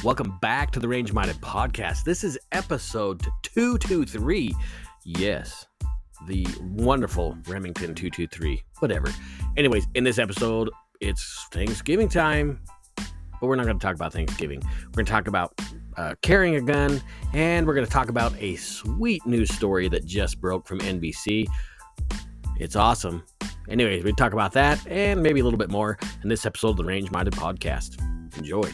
Welcome back to the Range Minded Podcast. This is episode 223. Yes, the wonderful Remington 223. Whatever. Anyways, in this episode, it's Thanksgiving time, but we're not going to talk about Thanksgiving. We're going to talk about carrying a gun, and we're going to talk about a sweet news story that just broke from NBC. It's awesome. Anyways, we talk about that and maybe a little bit more in this episode of the Range Minded Podcast. Enjoy.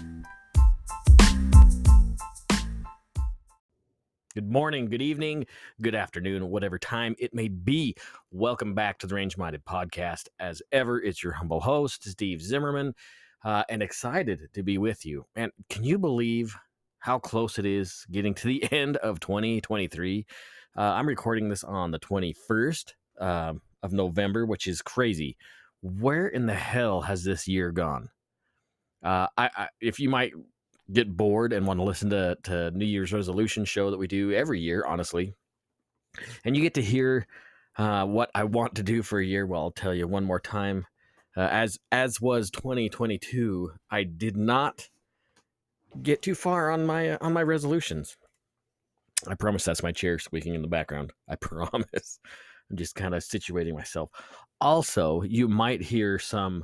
Good morning, good evening, good afternoon, whatever time it may be. Welcome back to the Range Minded Podcast. As ever, it's your humble host, Steve Zimmerman, and excited to be with you. And can you believe how close it is getting to the end of 2023? I'm recording this on the 21st of November, which is crazy. Where in the hell has this year gone? If you might get bored and want to listen to New Year's resolution show that we do every year, honestly, and you get to hear what I want to do for a year, well, I'll tell you one more time. As was 2022, I did not get too far on my resolutions. I promise. That's my chair squeaking in the background. I promise. I'm just kind of situating myself. Also, you might hear some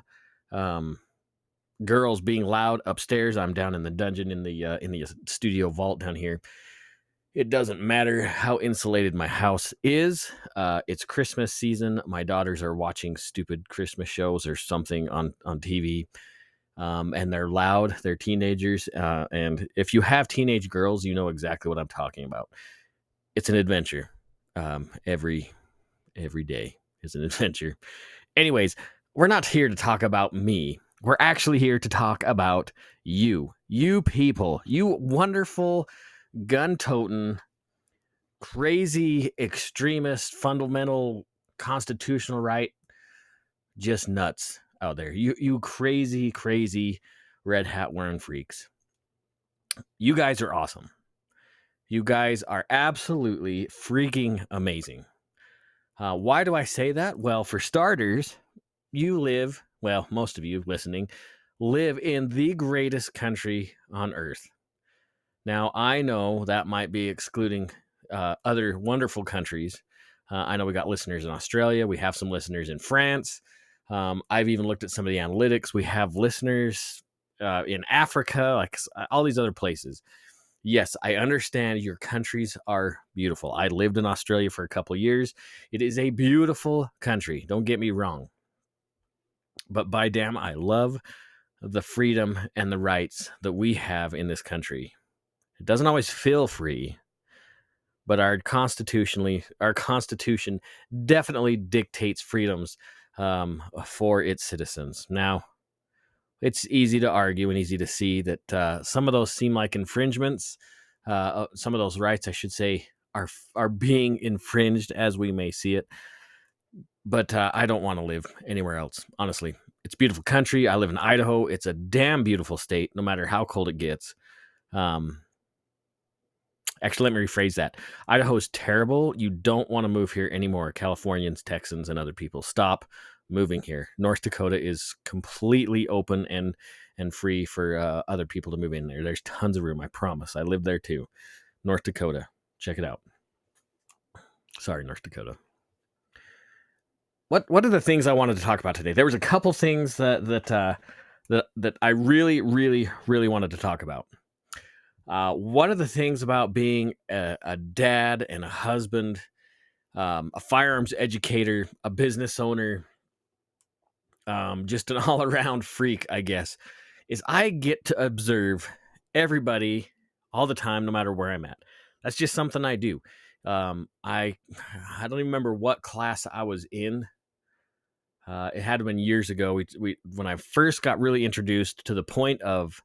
girls being loud upstairs. I'm down in the dungeon in the studio vault down here. It doesn't matter how insulated my house is. It's Christmas season. My daughters are watching stupid Christmas shows or something on TV, and they're loud. They're teenagers, and if you have teenage girls, you know exactly what I'm talking about. It's an adventure. Every day is an adventure. Anyways, we're not here to talk about me. We're actually here to talk about you people, you wonderful, gun-toting, crazy, extremist, fundamental, constitutional right, just nuts out there. You crazy, crazy red hat wearing freaks. You guys are awesome. You guys are absolutely freaking amazing. Why do I say that? Well, for starters, most of you listening, live in the greatest country on earth. Now, I know that might be excluding other wonderful countries. I know we got listeners in Australia. We have some listeners in France. I've even looked at some of the analytics. We have listeners in Africa, like all these other places. Yes, I understand your countries are beautiful. I lived in Australia for a couple of years. It is a beautiful country. Don't get me wrong. But by damn, I love the freedom and the rights that we have in this country. It doesn't always feel free, but our constitution definitely dictates freedoms for its citizens. Now, it's easy to argue and easy to see that some of those seem like infringements. Some of those rights, I should say, are being infringed as we may see it. But I don't want to live anywhere else, honestly. It's a beautiful country. I live in Idaho. It's a damn beautiful state, no matter how cold it gets. Actually, let me rephrase that. Idaho is terrible. You don't want to move here anymore. Californians, Texans, and other people, stop moving here. North Dakota is completely open and free for other people to move in there. There's tons of room, I promise. I live there too. North Dakota. Check it out. Sorry, North Dakota. What are the things I wanted to talk about today? There was a couple things that I really, really, really wanted to talk about. One of the things about being a dad and a husband, a firearms educator, a business owner, just an all-around freak, I guess, is I get to observe everybody all the time, no matter where I'm at. That's just something I do. I don't even remember what class I was in. It had been years ago. We when I first got really introduced to the point of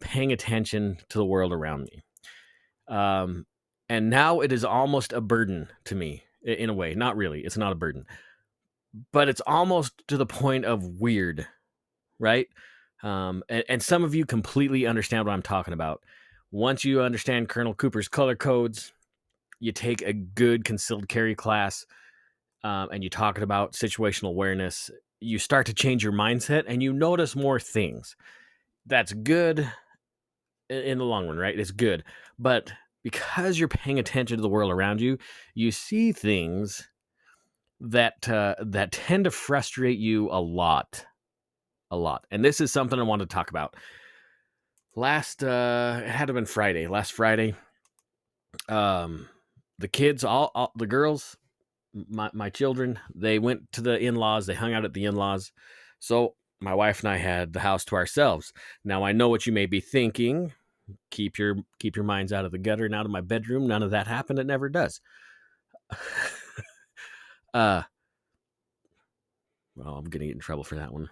paying attention to the world around me. And now it is almost a burden to me in a way. Not really. It's not a burden, but it's almost to the point of weird, right? And some of you completely understand what I'm talking about. Once you understand Colonel Cooper's color codes, you take a good concealed carry class, and you talk about situational awareness, you start to change your mindset and you notice more things. That's good in the long run, right? It's good. But because you're paying attention to the world around you, you see things that tend to frustrate you a lot, a lot. And this is something I want to talk about. It had to have been Friday. Last Friday, the kids, all the girls, my children, they went to the in-laws. They hung out at the in-laws. So my wife and I had the house to ourselves. Now I know what you may be thinking. Keep your minds out of the gutter and out of my bedroom. None of that happened. It never does. Well, I'm gonna get in trouble for that one.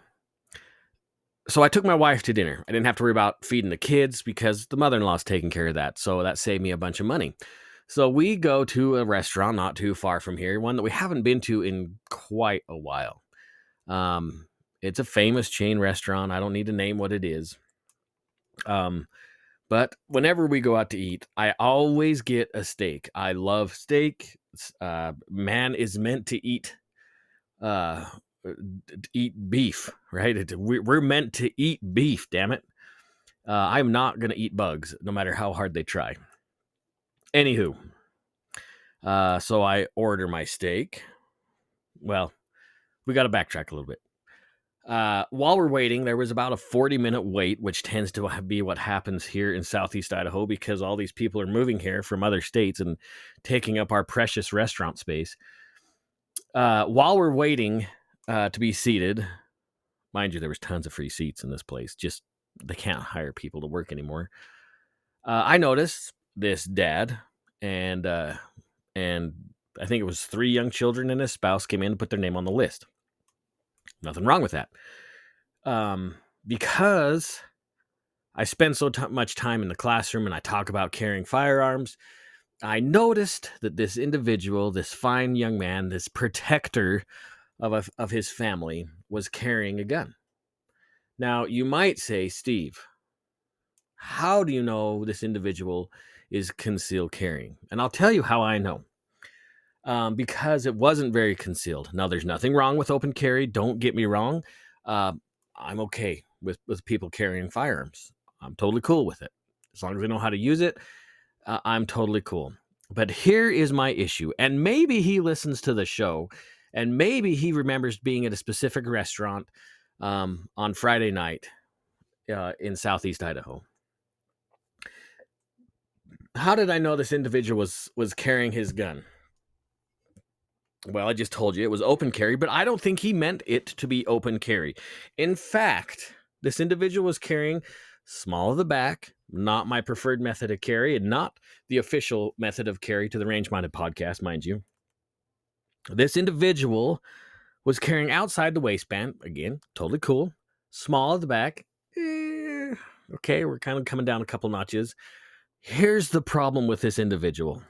So I took my wife to dinner. I didn't have to worry about feeding the kids because the mother-in-law's taking care of that. So that saved me a bunch of money. So we go to a restaurant not too far from here, one that we haven't been to in quite a while. It's a famous chain restaurant. I don't need to name what it is. But whenever we go out to eat, I always get a steak. I love steak. Man is meant to eat beef, right? We're meant to eat beef, damn it. I'm not going to eat bugs, no matter how hard they try. Anywho, so I order my steak. Well, we got to backtrack a little bit. While we're waiting, there was about a 40-minute wait, which tends to be what happens here in Southeast Idaho because all these people are moving here from other states and taking up our precious restaurant space. While we're waiting to be seated, mind you, there was tons of free seats in this place. Just they can't hire people to work anymore. I noticed this dad and I think it was 3 young children and his spouse came in and put their name on the list. Nothing wrong with that. Because I spend so much time in the classroom and I talk about carrying firearms, I noticed that this individual, this fine young man, this protector of his family, was carrying a gun. Now, you might say, Steve, how do you know this individual is concealed carrying? And I'll tell you how I know. Because it wasn't very concealed. Now, there's nothing wrong with open carry. Don't get me wrong. I'm okay with people carrying firearms. I'm totally cool with it. As long as they know how to use it, I'm totally cool. But here is my issue. And maybe he listens to the show, and maybe he remembers being at a specific restaurant on Friday night in Southeast Idaho. How did I know this individual was carrying his gun? Well, I just told you it was open carry, but I don't think he meant it to be open carry. In fact, this individual was carrying small of the back, not my preferred method of carry, and not the official method of carry to the Range Minded podcast, mind you. This individual was carrying outside the waistband, again, totally cool. Small of the back, okay, we're kind of coming down a couple notches. Here's the problem with this individual.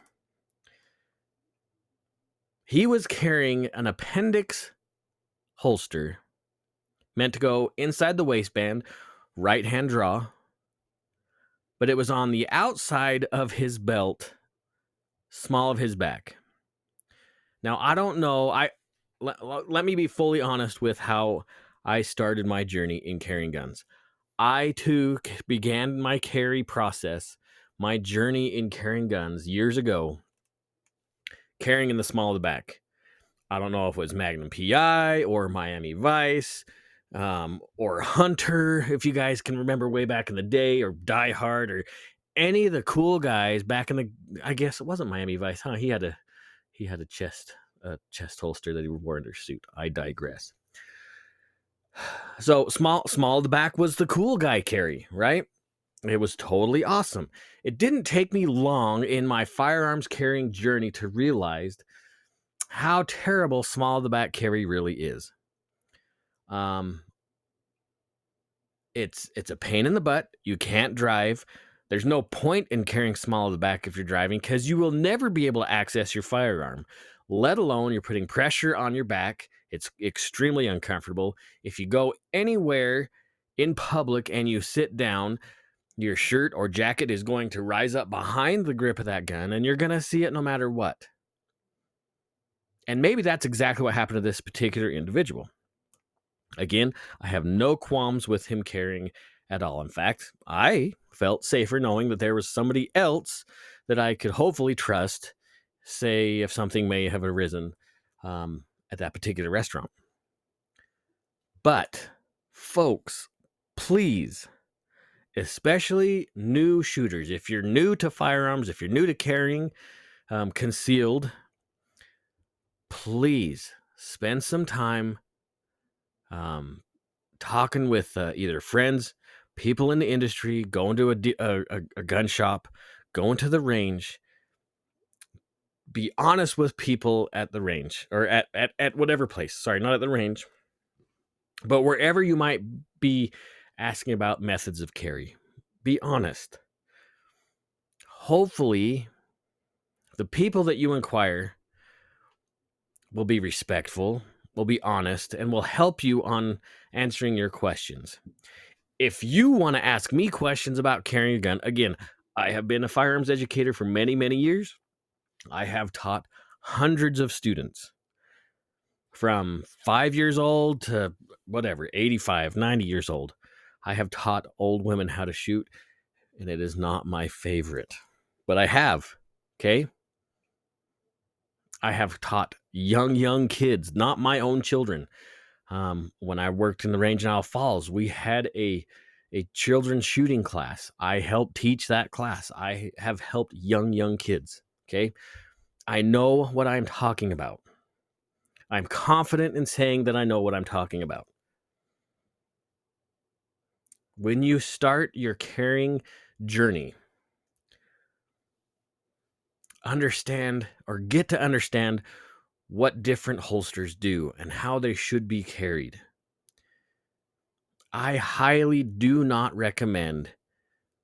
He was carrying an appendix holster meant to go inside the waistband, right-hand draw, but it was on the outside of his belt, small of his back. Now, I don't know. Let me be fully honest with how I started my journey in carrying guns. I, too, began my carry process, my journey in carrying guns years ago, carrying in the small of the back. I don't know if it was Magnum PI or Miami Vice or Hunter, if you guys can remember way back in the day, or Die Hard, or any of the cool guys back in the, I guess it wasn't Miami Vice, huh? He had a chest holster that he wore under suit. I digress. So small of the back was the cool guy carry, right? It was totally awesome. It didn't take me long in my firearms carrying journey to realize how terrible small of the back carry really is. It's a pain in the butt. You can't drive. There's no point in carrying small of the back if you're driving because you will never be able to access your firearm, let alone you're putting pressure on your back. It's extremely uncomfortable. If you go anywhere in public and you sit down, your shirt or jacket is going to rise up behind the grip of that gun, and you're going to see it no matter what. And maybe that's exactly what happened to this particular individual. Again, I have no qualms with him carrying at all. In fact, I felt safer knowing that there was somebody else that I could hopefully trust, say, if something may have arisen at that particular restaurant. But, folks, please, especially new shooters, if you're new to firearms, if you're new to carrying concealed, please spend some time talking with either friends, people in the industry, going to a gun shop, going to the range. Be honest with people at the range or at whatever place. Sorry, not at the range, but wherever you might be asking about methods of carry. Be honest. Hopefully, the people that you inquire will be respectful, will be honest, and will help you on answering your questions. If you want to ask me questions about carrying a gun, again, I have been a firearms educator for many, many years. I have taught hundreds of students from 5 years old to whatever, 85, 90 years old. I have taught old women how to shoot, and it is not my favorite, but I have, okay? I have taught young kids, not my own children. When I worked in the range in Isle Falls, we had a children's shooting class. I helped teach that class. I have helped young kids, okay? I know what I'm talking about. I'm confident in saying that I know what I'm talking about. When you start your carrying journey, understand or get to understand what different holsters do and how they should be carried. I highly do not recommend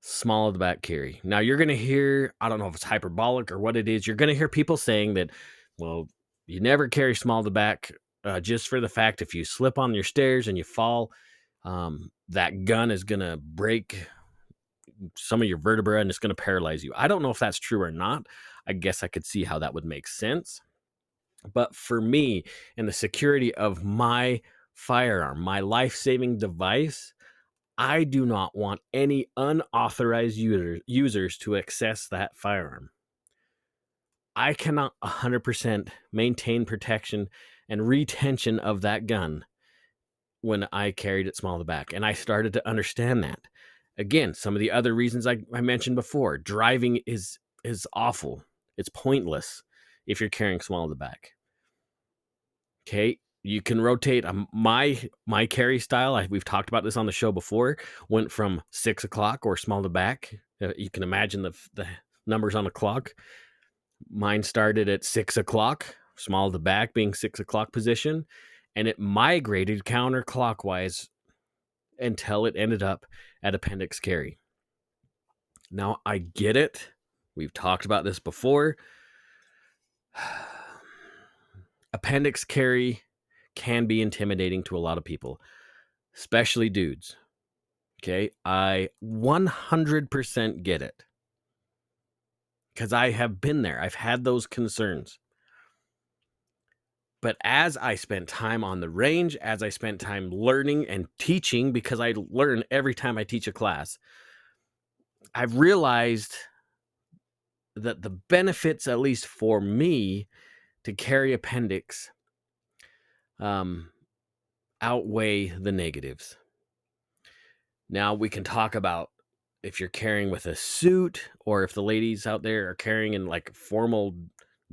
small of the back carry. Now you're going to hear, I don't know if it's hyperbolic or what it is, you're going to hear people saying that, well, you never carry small of the back just for the fact if you slip on your stairs and you fall, that gun is going to break some of your vertebrae and it's going to paralyze you. I don't know if that's true or not. I guess I could see how that would make sense. But for me and the security of my firearm, my life-saving device, I do not want any unauthorized users to access that firearm. I cannot 100% maintain protection and retention of that gun when I carried it small in the back. And I started to understand that. Again, some of the other reasons I mentioned before, driving is awful. It's pointless if you're carrying small in the back. Okay, you can rotate. My carry style, we've talked about this on the show before, went from 6 o'clock or small to back. You can imagine the numbers on the clock. Mine started at 6 o'clock, small to back being 6 o'clock position, and it migrated counterclockwise until it ended up at appendix carry. Now, I get it. We've talked about this before. Appendix carry can be intimidating to a lot of people, especially dudes. Okay, I 100% get it because I have been there. I've had those concerns. But as I spent time on the range, as I spent time learning and teaching, because I learn every time I teach a class, I've realized that the benefits, at least for me, to carry appendix outweigh the negatives. Now we can talk about if you're carrying with a suit or if the ladies out there are carrying in like formal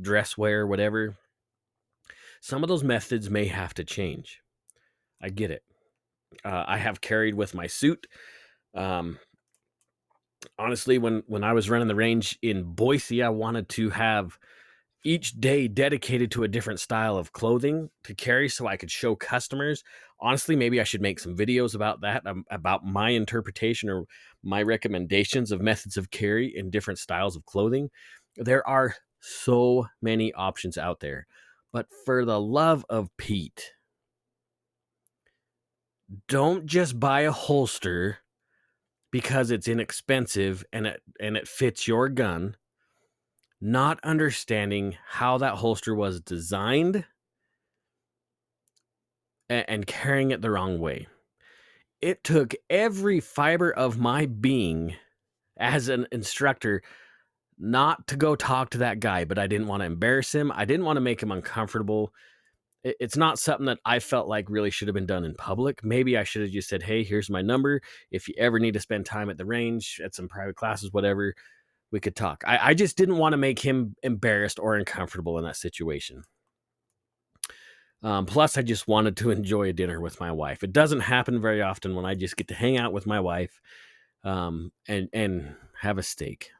dress wear, whatever. Some of those methods may have to change. I get it. I have carried with my suit. Honestly, when I was running the range in Boise, I wanted to have each day dedicated to a different style of clothing to carry so I could show customers. Honestly, maybe I should make some videos about that, about my interpretation or my recommendations of methods of carry in different styles of clothing. There are so many options out there. But for the love of Pete, don't just buy a holster because it's inexpensive and it fits your gun, not understanding how that holster was designed and carrying it the wrong way. It took every fiber of my being as an instructor not to go talk to that guy, but I didn't want to embarrass him. I didn't want to make him uncomfortable. It's not something that I felt like really should have been done in public. Maybe I should have just said, "Hey, here's my number. If you ever need to spend time at the range, at some private classes, whatever, we could talk." I just didn't want to make him embarrassed or uncomfortable in that situation. Plus, I just wanted to enjoy a dinner with my wife. It doesn't happen very often when I just get to hang out with my wife and have a steak.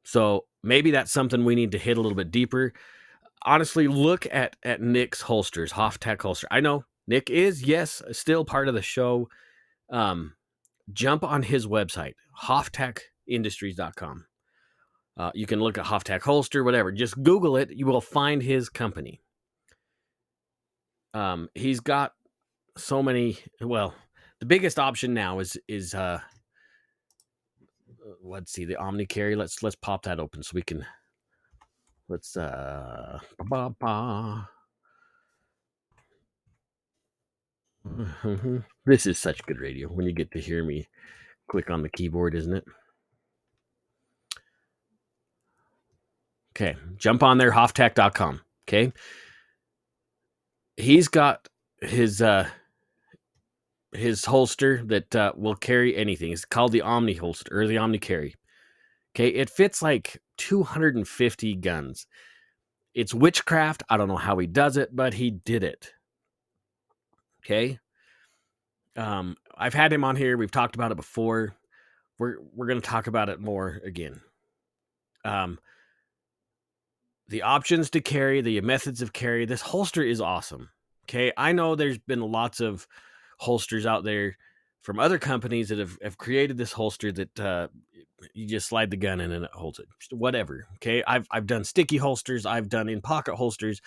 So maybe that's something we need to hit a little bit deeper. Honestly, look at Nick's holsters, Hoftech holster. I know Nick is, yes, still part of the show. Jump on his website, hoftechindustries.com. You can look at Hoftech holster, whatever. Just Google it. You will find his company. He's got so many. Well, the biggest option now is let's see, the Omni Carry. Let's pop that open so we can. Let's This is such good radio when you get to hear me click on the keyboard, isn't it? Okay, jump on there, hoftech.com. Okay, he's got his holster that will carry anything. It's called the Omni holster or the Omni Carry. Okay, it fits like 250 guns. It's witchcraft. I don't know how he does it, but he did it. Okay. I've had him on here. We've talked about it before. We're going to talk about it more again. The options to carry, the methods of carry. This holster is awesome. Okay, I know there's been lots of holsters out there from other companies that have created this holster that you just slide the gun in and it holds it. Whatever. Okay, I've done sticky holsters. I've done in pocket holsters.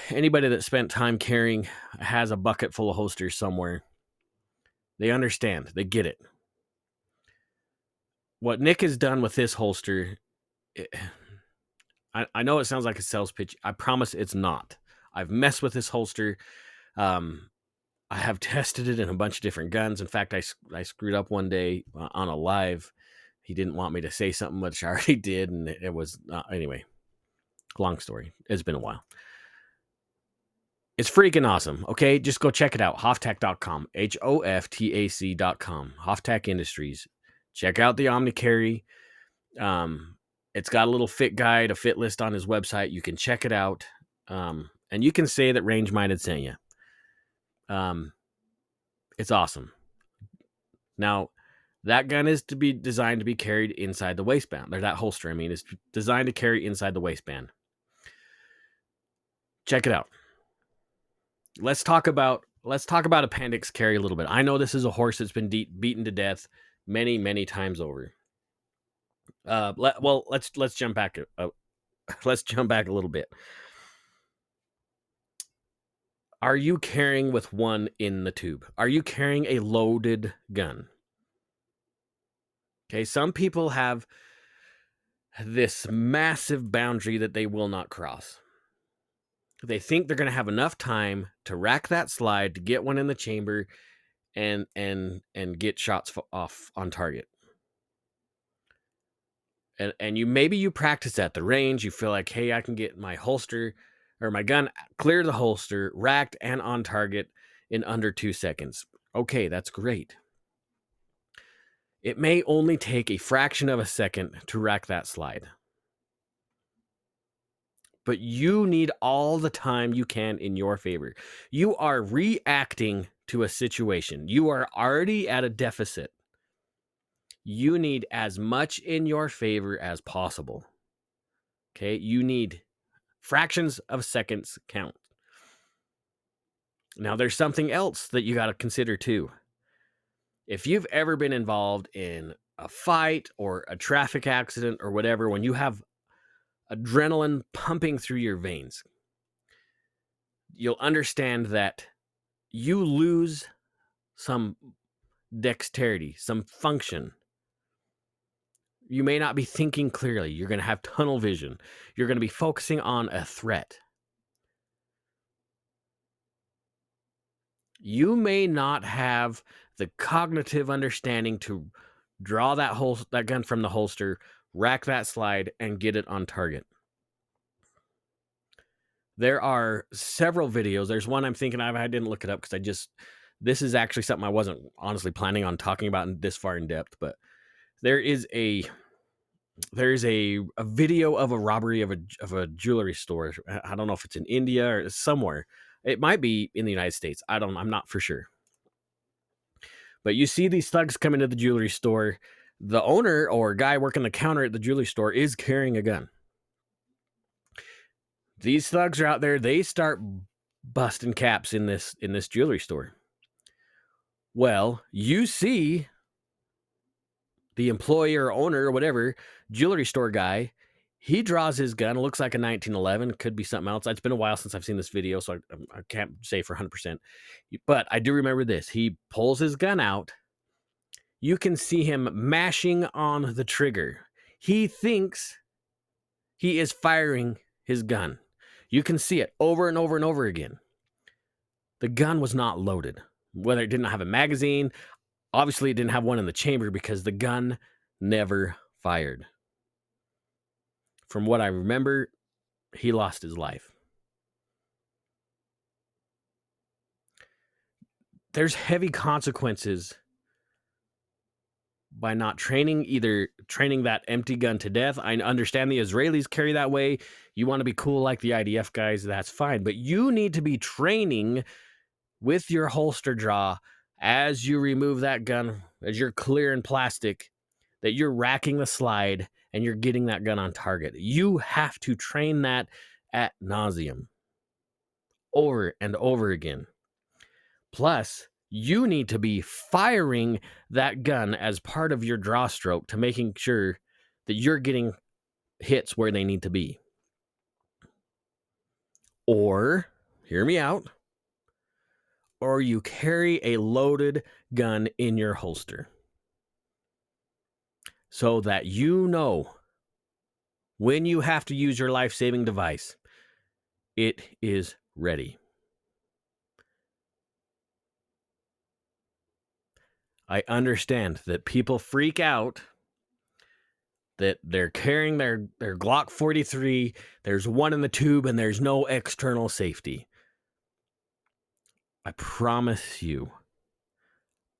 Anybody that spent time carrying has a bucket full of holsters somewhere. They understand. They get it. What Nick has done with this holster, I know it sounds like a sales pitch. I promise it's not. I've messed with this holster. I have tested it in a bunch of different guns. In fact, I screwed up one day on a live. He didn't want me to say something, which I already did, and it was anyway. Long story. It's been a while. It's freaking awesome. Okay, just go check it out. Hoftech.com. HOFTAC.com. Hoftech Industries. Check out the Omni Carry. It's got a little fit guide, a fit list on his website. You can check it out. And you can say that Range Minded sent you. It's awesome. Now, that gun is to be designed to be carried inside the waistband. Or that holster, I mean, is designed to carry inside the waistband. Check it out. Let's talk about appendix carry a little bit. I know this is a horse that's been beaten to death many, many times over. Let's jump back. Let's jump back a little bit. Are you carrying with one in the tube? Are you carrying a loaded gun? Okay, some people have this massive boundary that they will not cross. They think they're going to have enough time to rack that slide to get one in the chamber and get shots off on target. And you practice at the range. You feel like, hey, I can get my holster or my gun clear the holster, racked and on target in under 2 seconds. Okay, that's great. It may only take a fraction of a second to rack that slide. But you need all the time you can in your favor. You are reacting to a situation. You are already at a deficit. You need as much in your favor as possible. Okay, you need fractions of seconds count. Now, there's something else that you got to consider too. If you've ever been involved in a fight or a traffic accident or whatever, when you have adrenaline pumping through your veins, you'll understand that you lose some dexterity, some function. You may not be thinking clearly. You're going to have tunnel vision. You're going to be focusing on a threat. You may not have the cognitive understanding to draw that gun from the holster, rack that slide, and get it on target. There are several videos. There's one I'm thinking of. I didn't look it up because this is actually something I wasn't honestly planning on talking about this far in depth, but there is a video of a robbery of a jewelry store. I don't know if it's in India or somewhere. It might be in the United States. I'm not for sure. But you see these thugs come into the jewelry store. The owner or guy working the counter at the jewelry store is carrying a gun. These thugs are out there. They start busting caps in this jewelry store. Well, you see the employer or owner or whatever jewelry store guy. He draws his gun. It looks like a 1911. Could be something else. It's been a while since I've seen this video, so I can't say for 100%. But I do remember this. He pulls his gun out. You can see him mashing on the trigger. He thinks he is firing his gun. You can see it over and over and over again. The gun was not loaded. Whether it didn't have a magazine, obviously it didn't have one in the chamber because the gun never fired. From what I remember, he lost his life. There's heavy consequences by not training, either training that empty gun to death. I understand the Israelis carry that way. You want to be cool like the IDF guys, that's fine. But you need to be training with your holster draw as you remove that gun, as you're clearing plastic, that you're racking the slide and you're getting that gun on target. You have to train that ad nauseum over and over again. Plus, you need to be firing that gun as part of your draw stroke to making sure that you're getting hits where they need to be. Or, hear me out, or you carry a loaded gun in your holster so that you know when you have to use your life-saving device, it is ready. I understand that people freak out that they're carrying their Glock 43, there's one in the tube, and there's no external safety. I promise you,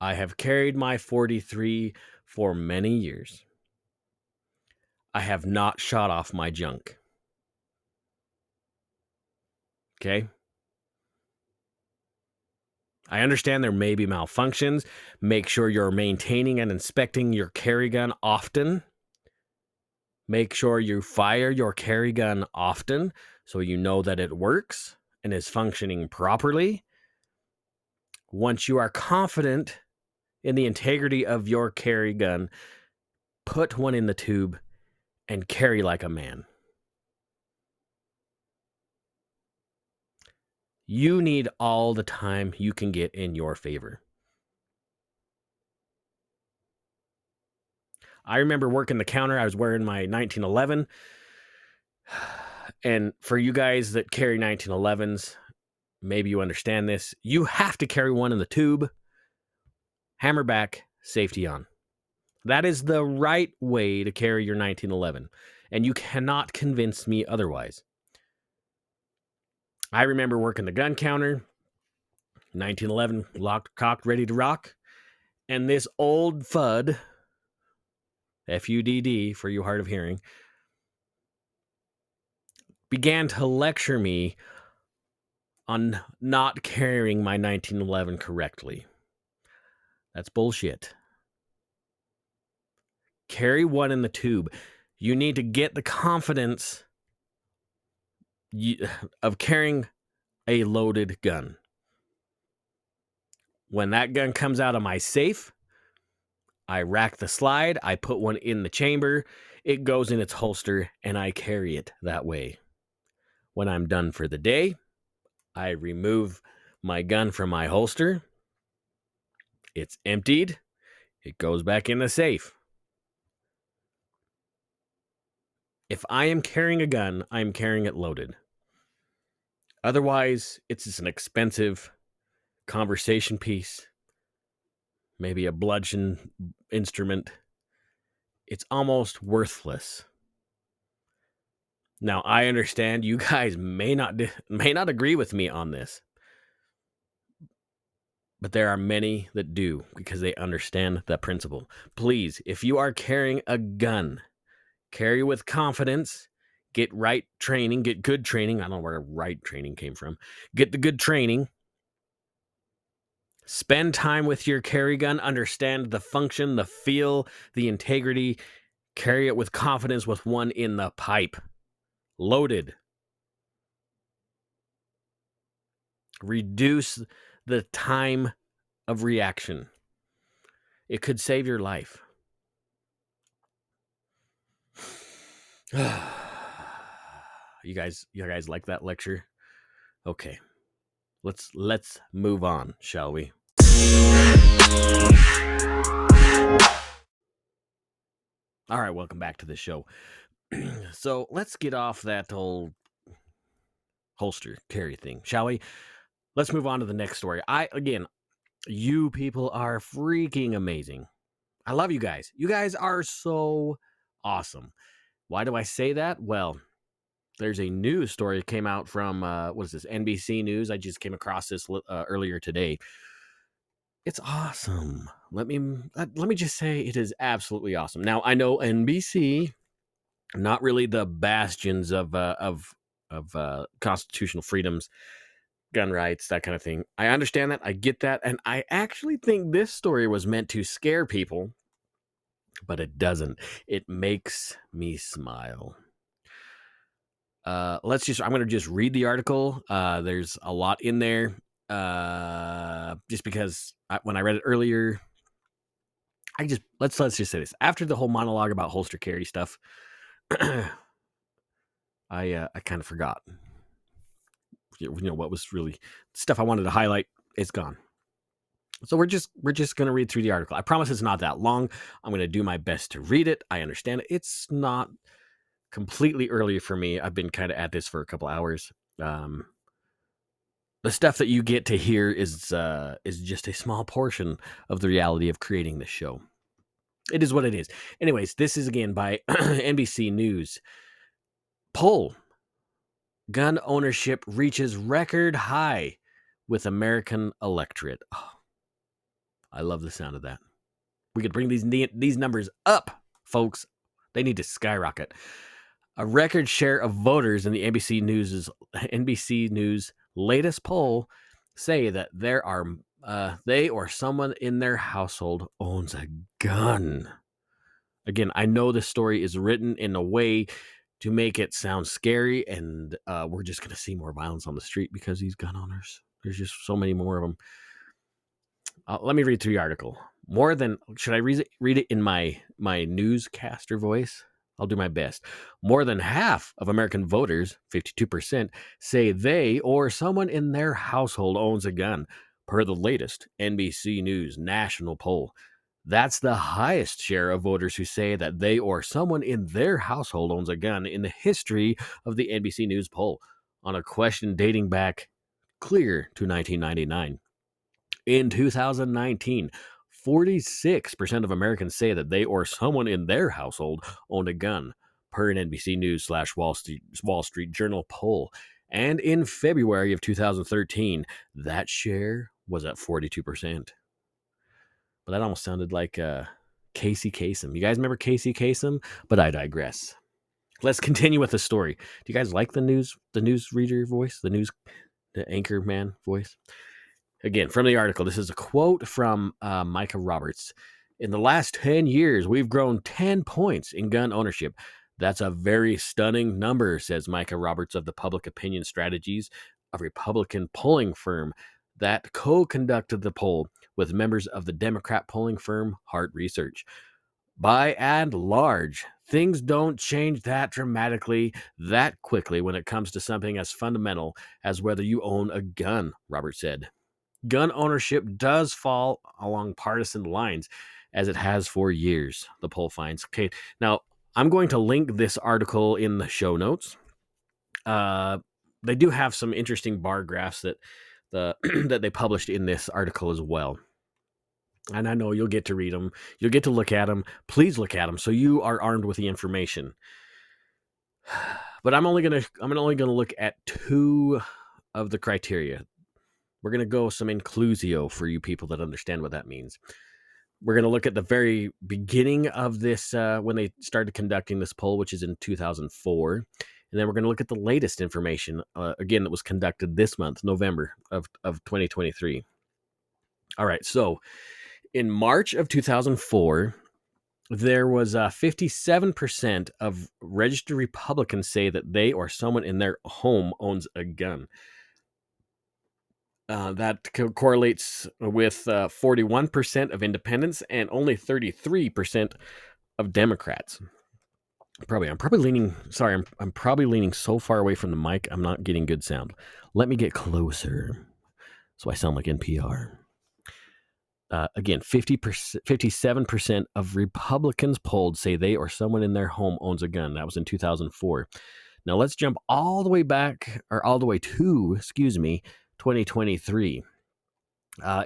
I have carried my 43 for many years. I have not shot off my junk. Okay? I understand there may be malfunctions. Make sure you're maintaining and inspecting your carry gun often. Make sure you fire your carry gun often so you know that it works and is functioning properly. Once you are confident in the integrity of your carry gun, put one in the tube and carry like a man. You need all the time you can get in your favor. I remember working the counter. I was wearing my 1911. And for you guys that carry 1911s, maybe you understand this. You have to carry one in the tube, hammer back, safety on. That is the right way to carry your 1911. And you cannot convince me otherwise. I remember working the gun counter, 1911, locked, cocked, ready to rock. And this old FUD, FUDD for you hard of hearing, began to lecture me on not carrying my 1911 correctly. That's bullshit. Carry one in the tube. You need to get the confidence of carrying a loaded gun. When that gun comes out of my safe, I rack the slide, I put one in the chamber, it goes in its holster, and I carry it that way. When I'm done for the day, I remove my gun from my holster. It's emptied. It goes back in the safe. If I am carrying a gun, I'm carrying it loaded. Otherwise, it's just an expensive conversation piece, maybe a bludgeon instrument, it's almost worthless. Now, I understand you guys may not agree with me on this, but there are many that do because they understand that principle. Please, if you are carrying a gun, carry with confidence, get right training, get good training. I don't know where right training came from. Get the good training. Spend time with your carry gun, understand the function, the feel, the integrity. Carry it with confidence with one in the pipe, loaded. Reduce the time of reaction. It could save your life. You guys like that lecture? Okay. Let's move on, shall we? All right, welcome back to the show. So let's get off that old holster carry thing, shall we? Let's move on to the next story. You people are freaking amazing. I love you guys. You guys are so awesome. Why do I say that? Well, there's a news story that came out from, what is this, NBC News. I just came across this earlier today. It's awesome. Let me just say it is absolutely awesome. Now, I know NBC, not really the bastions of constitutional freedoms, gun rights, that kind of thing. I understand that. I get that. And I actually think this story was meant to scare people, but it doesn't. It makes me smile. I'm going to just read the article. There's a lot in there. Just because when I read it earlier, let's just say this. After the whole monologue about holster carry stuff, I kind of forgot. What was really stuff I wanted to highlight. It's gone. So we're just going to read through the article. I promise it's not that long. I'm going to do my best to read it. I understand it. It's not completely early for me. I've been kind of at this for a couple hours. The stuff that you get to hear is just a small portion of the reality of creating this show. It is what it is. Anyways, this is again by NBC News. Poll. Gun ownership reaches record high with American electorate. Oh, I love the sound of that. We could bring these numbers up, folks. They need to skyrocket. A record share of voters in the NBC News latest poll say that they or someone in their household owns a gun. Again, I know this story is written in a way to make it sound scary, and we're just going to see more violence on the street because these gun owners, there's just so many more of them. Let me read through the article. Should I read it in my newscaster voice? I'll do my best. More than half of American voters, 52%, say they or someone in their household owns a gun, per the latest NBC News national poll. That's the highest share of voters who say that they or someone in their household owns a gun in the history of the NBC News poll, on a question dating back clear to 1999. In 2019, 46% of Americans say that they or someone in their household owned a gun, per an NBC News / Wall Street Journal poll. And in February of 2013, that share was at 42%. But that almost sounded like Casey Kasem. You guys remember Casey Kasem? But I digress. Let's continue with the story. Do you guys like the news reader voice, the anchor man voice? Again, from the article, this is a quote from Micah Roberts. In the last 10 years, we've grown 10 points in gun ownership. That's a very stunning number, says Micah Roberts of the Public Opinion Strategies, a Republican polling firm that co-conducted the poll with members of the Democrat polling firm Hart Research. By and large, things don't change that dramatically, that quickly when it comes to something as fundamental as whether you own a gun, Roberts said. Gun ownership does fall along partisan lines, as it has for years, the poll finds. Okay, now I'm going to link this article in the show notes. They do have some interesting bar graphs that the that they published in this article as well. And I know you'll get to read them. You'll get to look at them. Please look at them so you are armed with the information. But I'm only gonna look at two of the criteria. We're gonna go some inclusio for you people that understand what that means. We're gonna look at the very beginning of this when they started conducting this poll, which is in 2004, and then we're gonna look at the latest information again that was conducted this month, November of 2023. All right, so in March of 2004. There was 57% of registered Republicans say that they or someone in their home owns a gun. That correlates with 41% of independents and only 33% of Democrats. I'm probably leaning. Sorry, I'm probably leaning so far away from the mic. I'm not getting good sound. Let me get closer, so I sound like NPR. Again, 57% of Republicans polled say they or someone in their home owns a gun. That was in 2004. Now let's jump all the way back, or all the way to, 2023.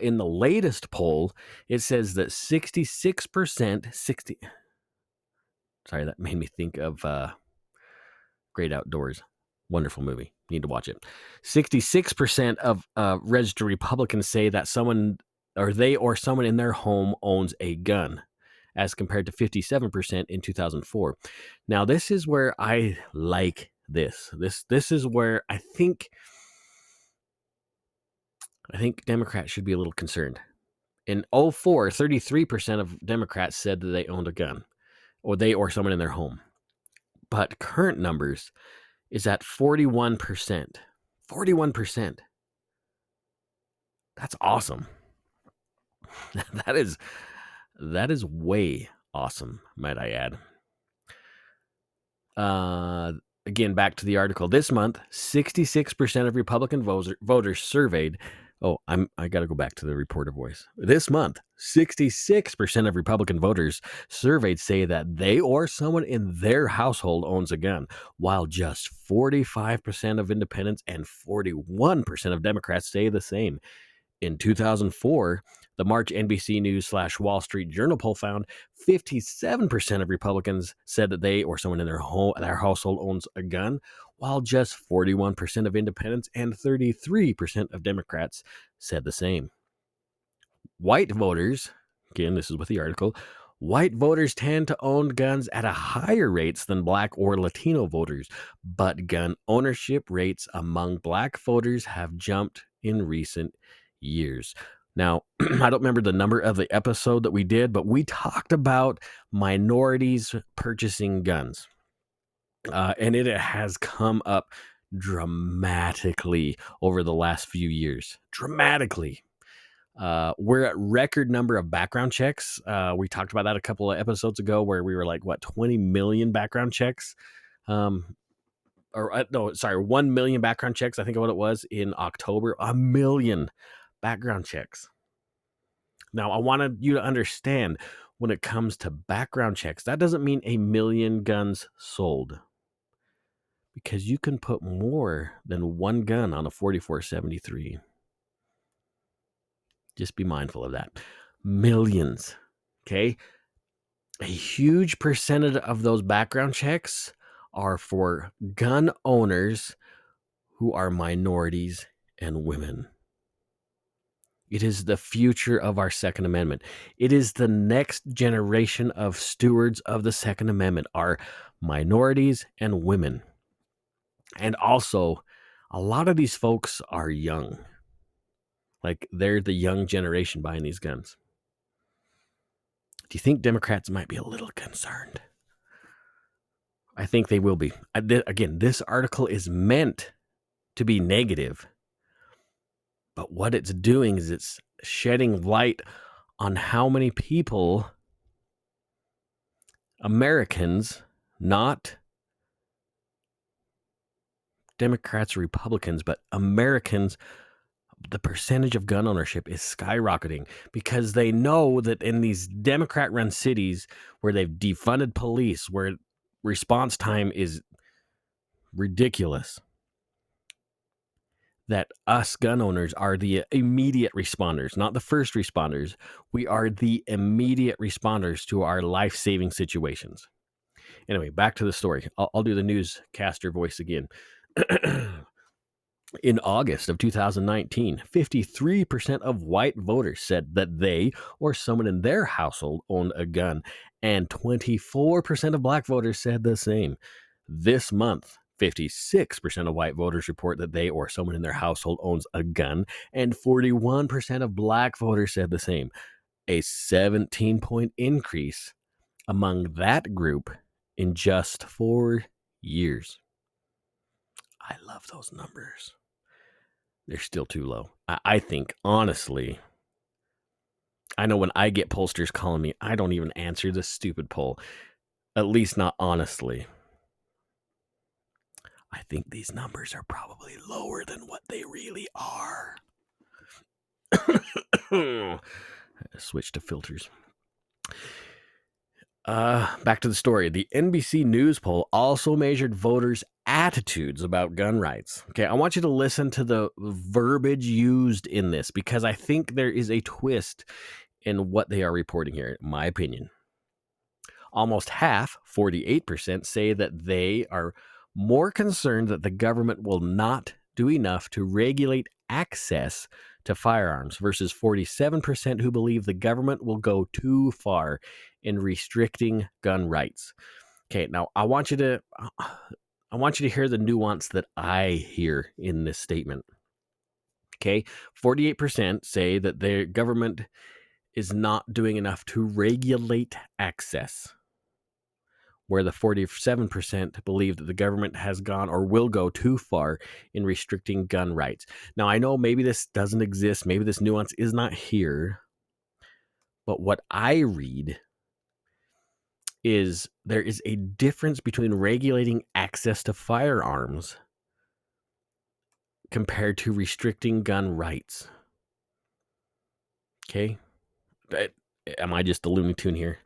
In the latest poll, it says that 66%, sorry, that made me think of Great Outdoors. Wonderful movie. Need to watch it. 66% of registered Republicans say that someone or they or someone in their home owns a gun, as compared to 57% in 2004. Now, this is where I like this. This is where I think Democrats should be a little concerned. In 2004, 33% of Democrats said that they owned a gun, or they or someone in their home. But current numbers is at 41%. 41%. That's awesome. That is way awesome, might I add. Again, back to the article. This month, 66% of Republican voters surveyed. Oh, I got to go back to the reporter voice. This month, 66% of Republican voters surveyed say that they or someone in their household owns a gun, while just 45% of independents and 41% of Democrats say the same. In 2004, the March NBC News / Wall Street Journal poll found 57% of Republicans said that they or someone in their household owns a gun, while just 41% of independents and 33% of Democrats said the same. White voters, again, this is with the article, white voters tend to own guns at a higher rates than Black or Latino voters, but gun ownership rates among Black voters have jumped in recent years. Now, I don't remember the number of the episode that we did, but we talked about minorities purchasing guns. And it has come up dramatically over the last few years. Dramatically. We're at record number of background checks. We talked about that a couple of episodes ago where we were like, 20 million background checks? 1 million background checks, I think what it was in October. 1 million background checks. Now, I wanted you to understand, when it comes to background checks, that doesn't mean 1 million guns sold, because you can put more than one gun on a 4473. Just be mindful of that. Millions. Okay. A huge percentage of those background checks are for gun owners who are minorities and women. It is the future of our Second Amendment. It is the next generation of stewards of the Second Amendment, are minorities and women. And also, a lot of these folks are young. Like, they're the young generation buying these guns. Do you think Democrats might be a little concerned? I think they will be. Again, this article is meant to be negative, but what it's doing is it's shedding light on how many people, Americans, not Democrats or Republicans, but Americans, the percentage of gun ownership is skyrocketing, because they know that in these Democrat-run cities where they've defunded police, where response time is ridiculous, that us gun owners are the immediate responders, not the first responders. We are the immediate responders to our life-saving situations. Anyway, back to the story. I'll do the newscaster voice again. In August of 2019, 53% of white voters said that they or someone in their household owned a gun, and 24% of black voters said the same. This month, 56% of white voters report that they or someone in their household owns a gun, and 41% of black voters said the same. A 17-point increase among that group in just 4 years. I love those numbers. They're still too low. I think, honestly, I know when I get pollsters calling me, I don't even answer the stupid poll. At least not honestly. I think these numbers are probably lower than what they really are. Switch to filters. Back to the story. The NBC News poll also measured voters' attitudes about gun rights. Okay, I want you to listen to the verbiage used in this because I think there is a twist in what they are reporting here, in my opinion. Almost half, 48%, say that they are more concerned that the government will not do enough to regulate access to firearms versus 47% who believe the government will go too far in restricting gun rights. Okay, now I want you to hear the nuance that I hear in this statement. Okay, 48% say that their government is not doing enough to regulate access, where the 47% believe that the government has gone or will go too far in restricting gun rights. Now, I know maybe this doesn't exist, maybe this nuance is not here, but what I read is there is a difference between regulating access to firearms compared to restricting gun rights. Okay? Am I just the Looney Tune here?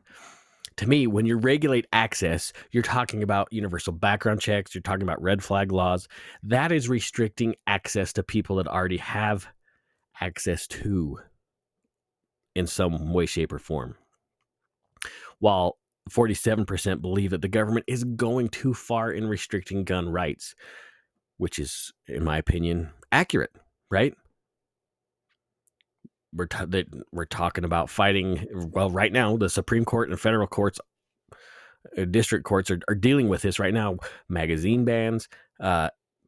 To me, when you regulate access, you're talking about universal background checks, you're talking about red flag laws. That is restricting access to people that already have access to in some way, shape, or form. While 47% believe that the government is going too far in restricting gun rights, which is, in my opinion, accurate, right? We're talking about fighting. Well, right now, the Supreme Court and federal courts, district courts are dealing with this right now. Magazine bans,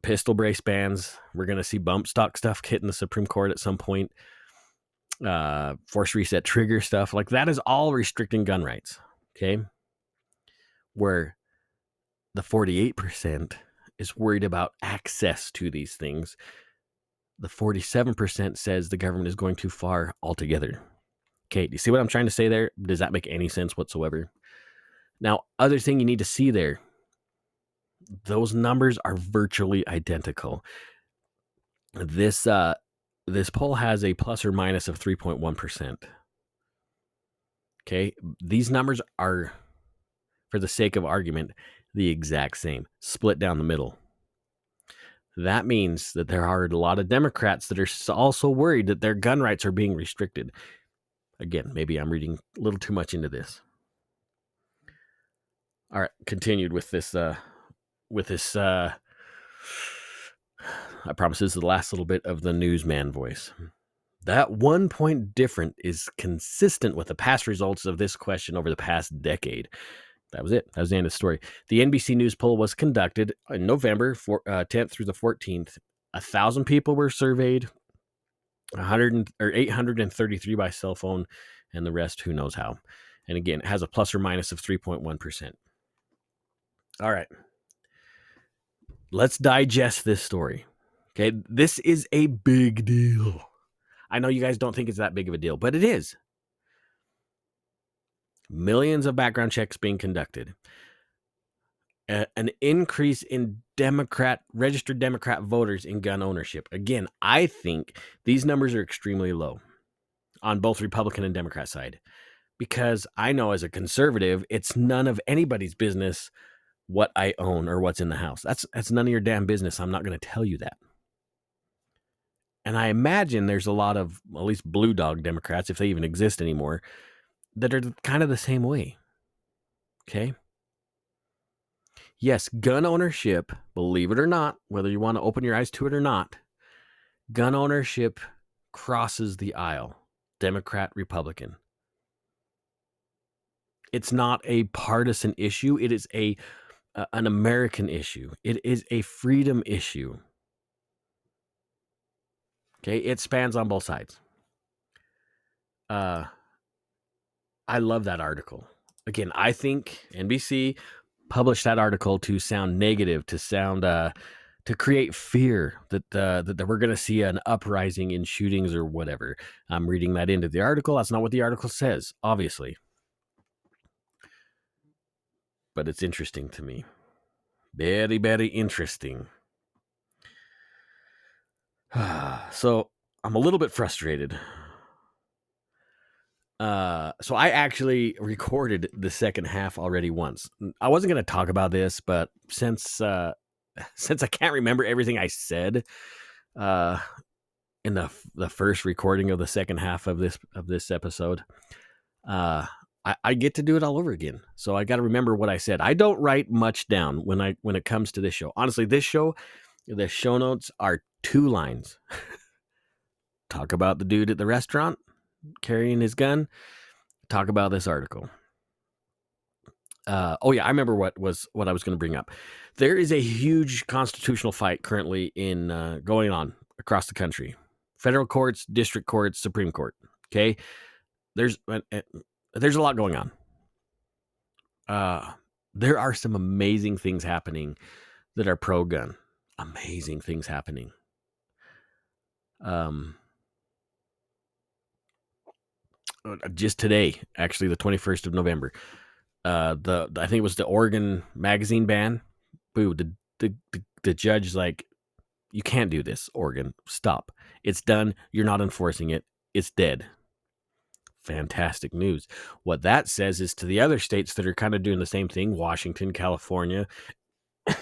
pistol brace bans. We're going to see bump stock stuff hitting the Supreme Court at some point. Force reset trigger stuff. Like that is all restricting gun rights. Okay. Where the 48% is worried about access to these things. The 47% says the government is going too far altogether. Okay, do you see what I'm trying to say there? Does that make any sense whatsoever? Now, other thing you need to see there, those numbers are virtually identical. This poll has a plus or minus of 3.1%. Okay, these numbers are, for the sake of argument, the exact same, split down the middle. That means that there are a lot of Democrats that are also worried that their gun rights are being restricted. Again, maybe I'm reading a little too much into this. All right, continued with this. I promise this is the last little bit of the newsman voice. That 1 point difference is consistent with the past results of this question over the past decade. That was it. That was the end of the story. The NBC News poll was conducted on November 10th through the 14th. 1,000 people were surveyed, 833 by cell phone, and the rest, who knows how. And again, it has a plus or minus of 3.1%. All right. Let's digest this story. Okay, this is a big deal. I know you guys don't think it's that big of a deal, but it is. Millions of background checks being conducted. An increase in registered Democrat voters in gun ownership. Again, I think these numbers are extremely low on both Republican and Democrat side, because I know as a conservative, it's none of anybody's business what I own or what's in the house. That's none of your damn business. I'm not going to tell you that. And I imagine there's a lot of, at least blue dog Democrats, if they even exist anymore, that are kind of the same way. Okay. Yes, gun ownership, believe it or not, whether you want to open your eyes to it or not, gun ownership crosses the aisle, Democrat, Republican. It's not a partisan issue. It is an American issue. It is a freedom issue. Okay, it spans on both sides. I love that article. Again, I think NBC published that article to sound negative, to sound to create fear that we're going to see an uprising in shootings or whatever. I'm reading that into the article. That's not what the article says, obviously. But it's interesting to me. Very, very interesting. So I'm a little bit frustrated. So I actually recorded the second half already once. I wasn't going to talk about this, but since I can't remember everything I said in the first recording of the second half of this episode, I get to do it all over again. So I got to remember what I said. I don't write much down when it comes to this show. Honestly, this show, the show notes are 2 lines. Talk about the dude at the restaurant carrying his gun. Talk about this article. I remember what I was going to bring up. There is a huge constitutional fight currently going on across the country. Federal courts, district courts, Supreme Court. Okay, there's a lot going on. There are some amazing things happening that are pro-gun. Amazing things happening. Just today, actually, the 21st of November, I think it was the Oregon magazine ban. Boo! The judge is like, you can't do this, Oregon. Stop. It's done. You're not enforcing it. It's dead. Fantastic news. What that says is to the other states that are kind of doing the same thing, Washington, California,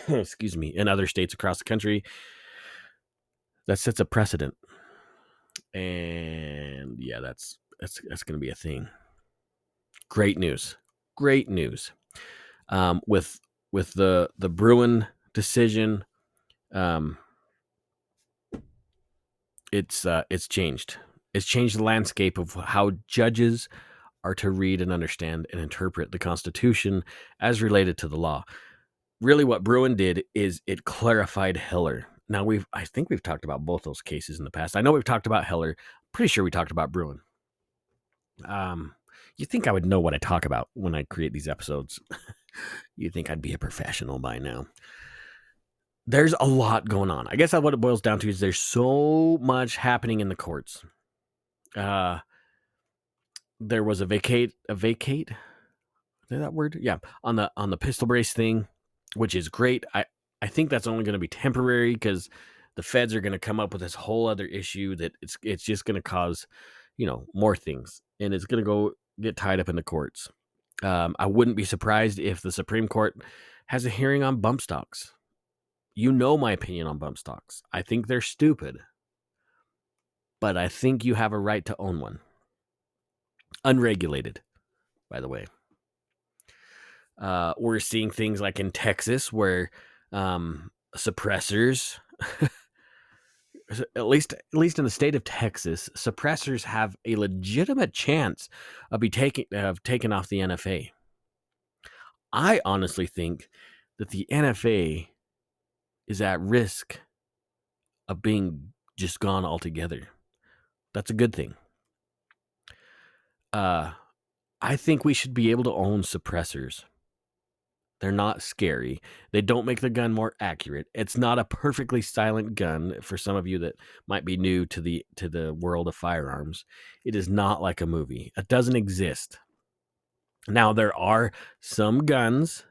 excuse me, and other states across the country, that sets a precedent. And yeah, that's going to be a thing. Great news. With the Bruin decision, it's changed. It's changed the landscape of how judges are to read and understand and interpret the Constitution as related to the law. Really, what Bruin did is it clarified Heller. Now, I think we've talked about both those cases in the past. I know we've talked about Heller. Pretty sure we talked about Bruin. You think I would know what I talk about when I create these episodes. You think I'd be a professional by now. There's a lot going on. I guess what it boils down to is there's so much happening in the courts. There was a vacate. Is that word? Yeah. On the pistol brace thing, which is great. I think that's only going to be temporary because the feds are going to come up with this whole other issue that it's just going to cause, more things, and it's going to get tied up in the courts. I wouldn't be surprised if the Supreme Court has a hearing on bump stocks. You know my opinion on bump stocks. I think they're stupid, but I think you have a right to own one. Unregulated, by the way. We're seeing things like in Texas where suppressors, at least in the state of Texas, suppressors have a legitimate chance of taking off the NFA. I honestly think that the NFA is at risk of being just gone altogether. That's a good thing. I think we should be able to own suppressors. They're not scary. They don't make the gun more accurate. It's not a perfectly silent gun for some of you that might be new to the world of firearms. It is not like a movie. It doesn't exist. Now, there are some guns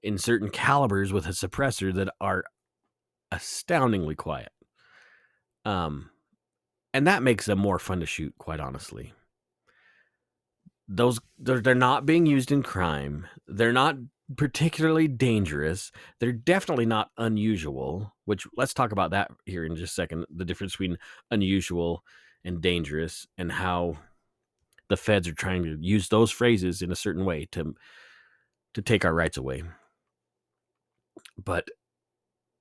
in certain calibers with a suppressor that are astoundingly quiet. And that makes them more fun to shoot, quite honestly. They're not being used in crime. They're not particularly dangerous. They're definitely not unusual, which let's talk about that here in just a second. The difference between unusual and dangerous, and how the feds are trying to use those phrases in a certain way to take our rights away. But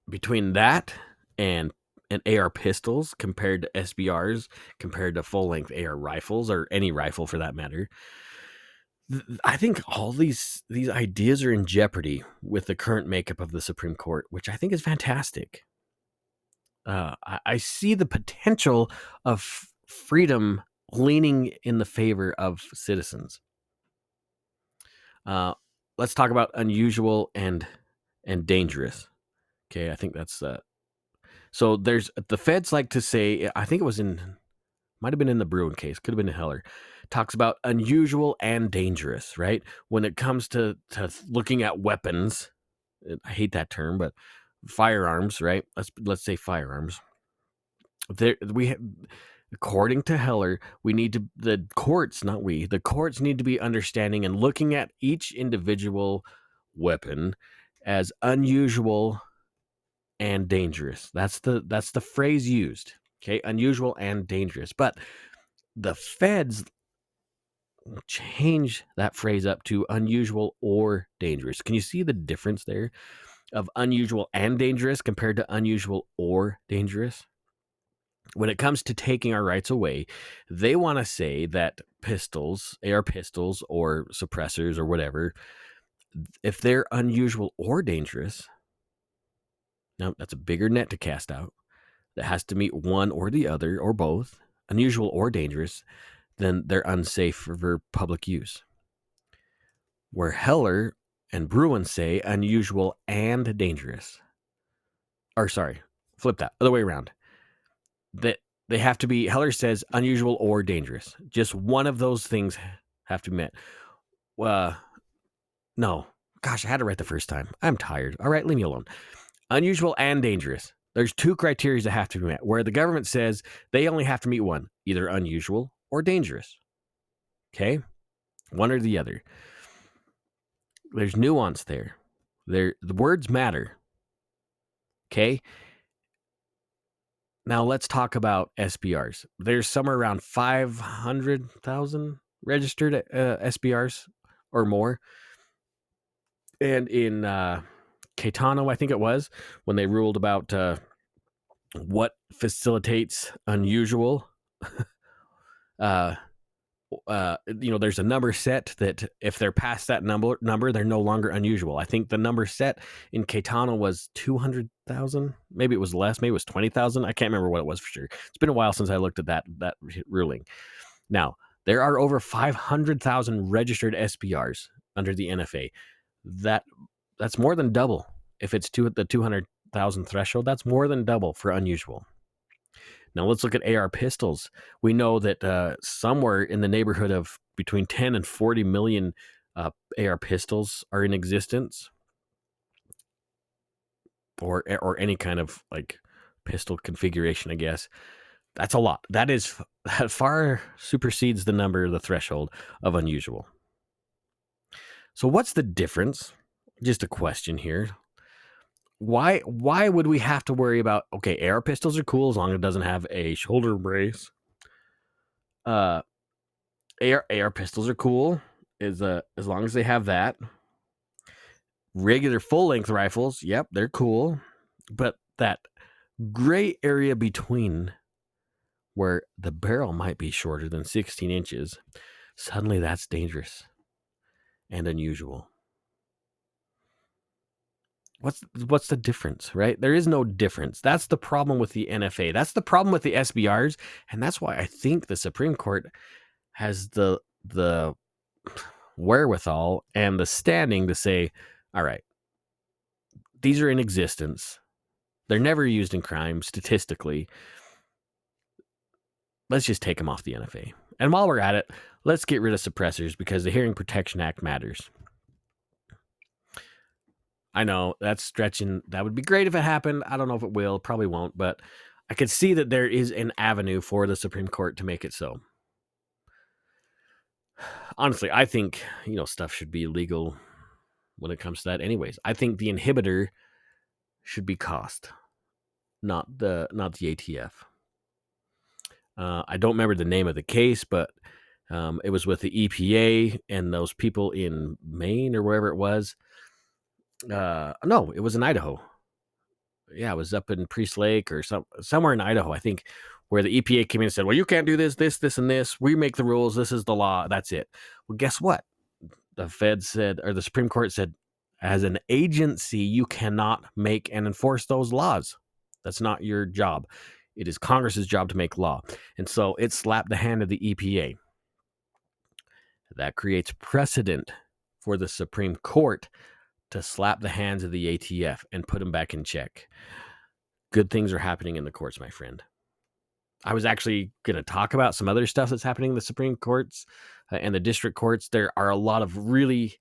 between that and AR pistols compared to SBRs, compared to full-length AR rifles, or any rifle for that matter, I think all these ideas are in jeopardy with the current makeup of the Supreme Court, which I think is fantastic. I see the potential of freedom leaning in the favor of citizens. Let's talk about unusual and dangerous. Okay, I think that's so. There's the feds like to say. I think it was might have been in the Bruin case, could have been in Heller. Talks about unusual and dangerous, right? When it comes to looking at weapons, I hate that term, but firearms, right? Let's say firearms. According to Heller, the courts need to be understanding and looking at each individual weapon as unusual and dangerous. That's the phrase used. Okay, unusual and dangerous. But the feds change that phrase up to unusual or dangerous. Can you see the difference there of unusual and dangerous compared to unusual or dangerous? When it comes to taking our rights away, they want to say that pistols, AR pistols or suppressors or whatever, if they're unusual or dangerous, now that's a bigger net to cast out. That has to meet one or the other or both, unusual or dangerous, then they're unsafe for public use. Where Heller and Bruin say unusual and dangerous. Or sorry, flip that, other way around. That they have to be, Heller says unusual or dangerous. Just one of those things have to be met. No. Gosh, I had it right the first time. I'm tired. All right, leave me alone. Unusual and dangerous. There's two criteria that have to be met, where the government says they only have to meet one, either unusual or dangerous. Okay? One or the other. There's nuance there. The words matter. Okay? Now let's talk about SBRs. There's somewhere around 500,000 registered SBRs or more. And in Caetano, I think it was, when they ruled about what facilitates unusual, there's a number set that if they're past that number, they're no longer unusual. I think the number set in Caetano was 200,000. Maybe it was less. Maybe it was 20,000. I can't remember what it was for sure. It's been a while since I looked at that ruling. Now, there are over 500,000 registered SBRs under the NFA. That's more than double. If it's the 200,000 threshold, that's more than double for unusual. Now let's look at AR pistols. We know that somewhere in the neighborhood of between 10 and 40 million AR pistols are in existence, or any kind of like pistol configuration, I guess. That's a lot. That far supersedes the threshold of unusual. So what's the difference? Just a question here. Why would we have to worry about, okay, AR pistols are cool as long as it doesn't have a shoulder brace. AR pistols are cool as long as they have that. Regular full-length rifles, yep, they're cool. But that gray area between where the barrel might be shorter than 16 inches, suddenly that's dangerous and unusual. What's the difference, right? There is no difference. That's the problem with the NFA. That's the problem with the SBRs, and that's why I think the Supreme Court has the wherewithal and the standing to say, all right, these are in existence. They're never used in crime statistically. Let's just take them off the NFA. And while we're at it, let's get rid of suppressors because the Hearing Protection Act matters. I know that's stretching. That would be great if it happened. I don't know if it will. Probably won't. But I could see that there is an avenue for the Supreme Court to make it so. Honestly, I think stuff should be legal when it comes to that. Anyways, I think the inhibitor should be cost, not the ATF. I don't remember the name of the case, but it was with the EPA and those people in Maine or wherever it was. No, it was in Idaho. Yeah, it was up in Priest Lake or somewhere in Idaho, I think, where the EPA came in and said, well, you can't do this, and this. We make the rules. This is the law. That's it. Well, guess what? The Fed said, or the Supreme Court said, as an agency, you cannot make and enforce those laws. That's not your job. It is Congress's job to make law. And so it slapped the hand of the EPA. That creates precedent for the Supreme Court to slap the hands of the ATF and put them back in check. Good things are happening in the courts, my friend. I was actually going to talk about some other stuff that's happening in the Supreme Courts and the district courts. There are a lot of really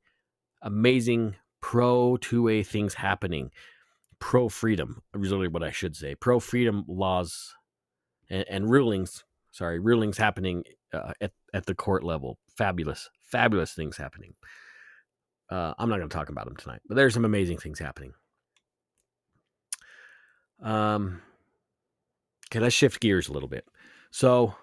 amazing pro 2A things happening. Pro freedom, is really what I should say. Pro freedom laws and rulings happening at the court level. Fabulous things happening. I'm not going to talk about them tonight, but there's some amazing things happening. Okay, let's shift gears a little bit. So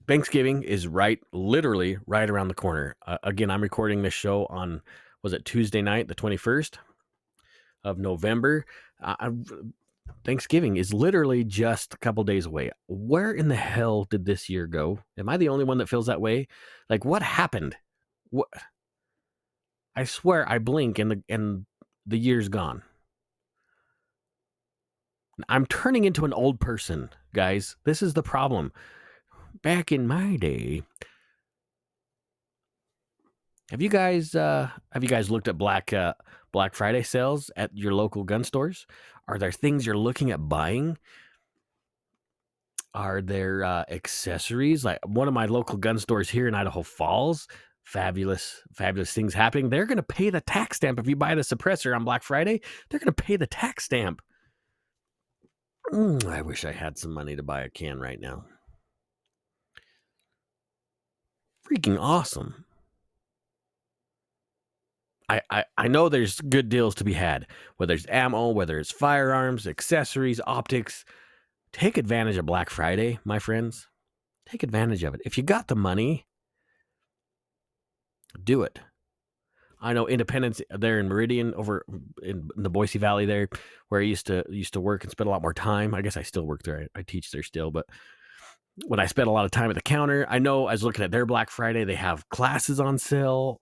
Thanksgiving is literally right around the corner. Again, I'm recording this show on, was it Tuesday night, the 21st of November? Thanksgiving is literally just a couple days away. Where in the hell did this year go? Am I the only one that feels that way? Like, what happened? What? I swear I blink and the year's gone. I'm turning into an old person, guys. This is the problem. Back in my day, have you guys looked at Black Friday sales at your local gun stores? Are there things you're looking at buying? Are there accessories? Like one of my local gun stores here in Idaho Falls, fabulous things happening. They're going to pay the tax stamp if you buy the suppressor on Black Friday. They're going to pay the tax stamp. I wish I had some money to buy a can right now. Freaking awesome. I know there's good deals to be had, whether it's ammo, whether it's firearms, accessories, optics. Take advantage of Black Friday, my friends. Take advantage of it. If you got the money, do it. I know Independence there in Meridian, over in the Boise Valley there, where I used to work and spend a lot more time. I guess I still work there. I teach there still, but when I spent a lot of time at the counter, I know I was looking at their Black Friday. They have classes on sale.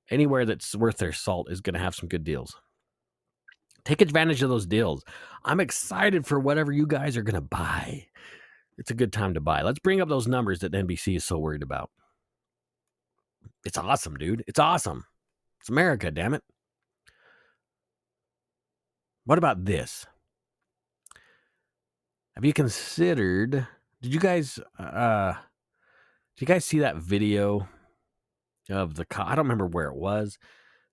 Anywhere that's worth their salt is going to have some good deals. Take advantage of those deals. I'm excited for whatever you guys are going to buy. It's a good time to buy. Let's bring up those numbers that NBC is so worried about. It's awesome, dude. It's awesome. It's America, damn it. What about this? Have you considered, did you guys see that video of the cop? I don't remember where it was,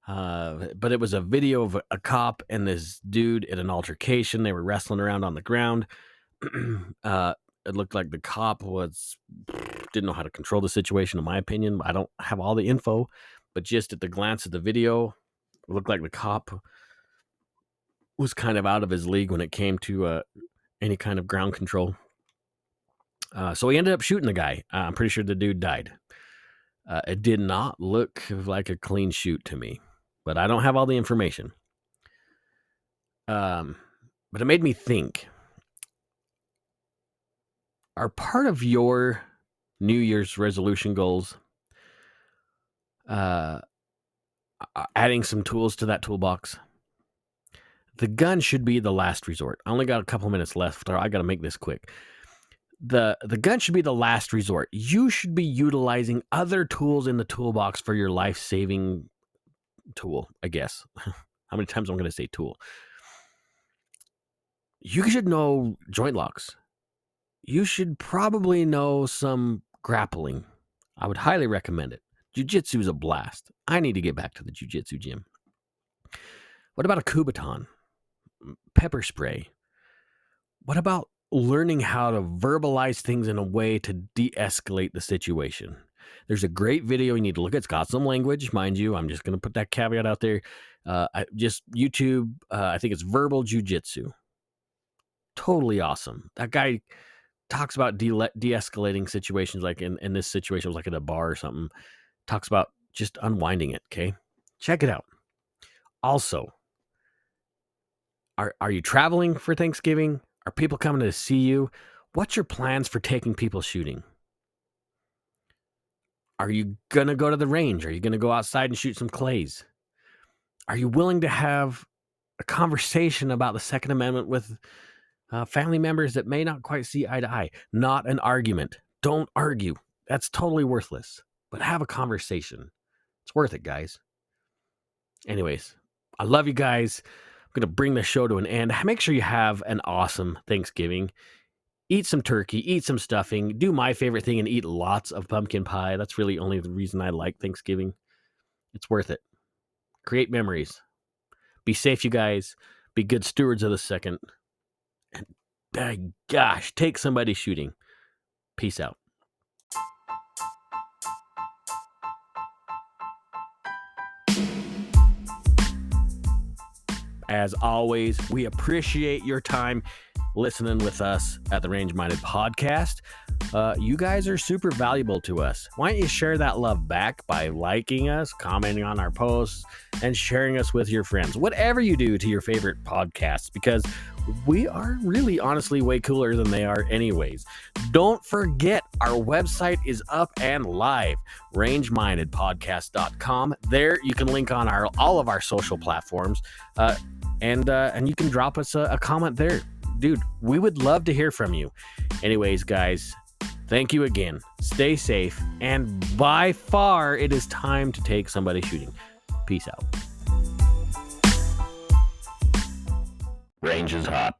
but it was a video of a cop and this dude in an altercation. They were wrestling around on the ground. It looked like the cop didn't know how to control the situation, in my opinion. I don't have all the info, but just at the glance of the video, it looked like the cop was kind of out of his league when it came to any kind of ground control. So he ended up shooting the guy. I'm pretty sure the dude died. It did not look like a clean shoot to me, but I don't have all the information. But it made me think, are part of your New Year's resolution goals adding some tools to that toolbox? The gun should be the last resort. I only got a couple minutes left. I got to make this quick. The gun should be the last resort. You should be utilizing other tools in the toolbox for your life-saving tool, I guess. How many times am I going to say tool? You should know joint locks. You should probably know some grappling. I would highly recommend it. Jiu-jitsu is a blast. I need to get back to the jiu-jitsu gym. What about a Kubotan? Pepper spray? What about learning how to verbalize things in a way to de-escalate the situation? There's a great video you need to look at. It's got some language, mind you. I'm just going to put that caveat out there. Just YouTube, I think it's Verbal Jiu-Jitsu. Totally awesome. That guy talks about de-escalating situations, like in this situation, it was like at a bar or something. Talks about just unwinding it, okay? Check it out. Also, are you traveling for Thanksgiving? Are people coming to see you? What's your plans for taking people shooting? Are you going to go to the range? Are you going to go outside and shoot some clays? Are you willing to have a conversation about the Second Amendment with family members that may not quite see eye to eye? Not an argument. Don't argue. That's totally worthless. But have a conversation. It's worth it, guys. Anyways, I love you guys. I'm going to bring the show to an end. Make sure you have an awesome Thanksgiving. Eat some turkey, eat some stuffing, do my favorite thing and eat lots of pumpkin pie. That's really only the reason I like Thanksgiving. It's worth it. Create memories. Be safe, you guys. Be good stewards of the second. And by gosh, take somebody shooting. Peace out. As always, we appreciate your time listening with us at the Range Minded Podcast. You guys are super valuable to us. Why don't you share that love back by liking us, commenting on our posts, and sharing us with your friends? Whatever you do to your favorite podcasts, because we are really honestly way cooler than they are anyways. Don't forget, our website is up and live, rangemindedpodcast.com. There you can link on all of our social platforms, and you can drop us a comment there. Dude, we would love to hear from you. Anyways, guys, thank you again. Stay safe, and by far, it is time to take somebody shooting. Peace out. Range is hot.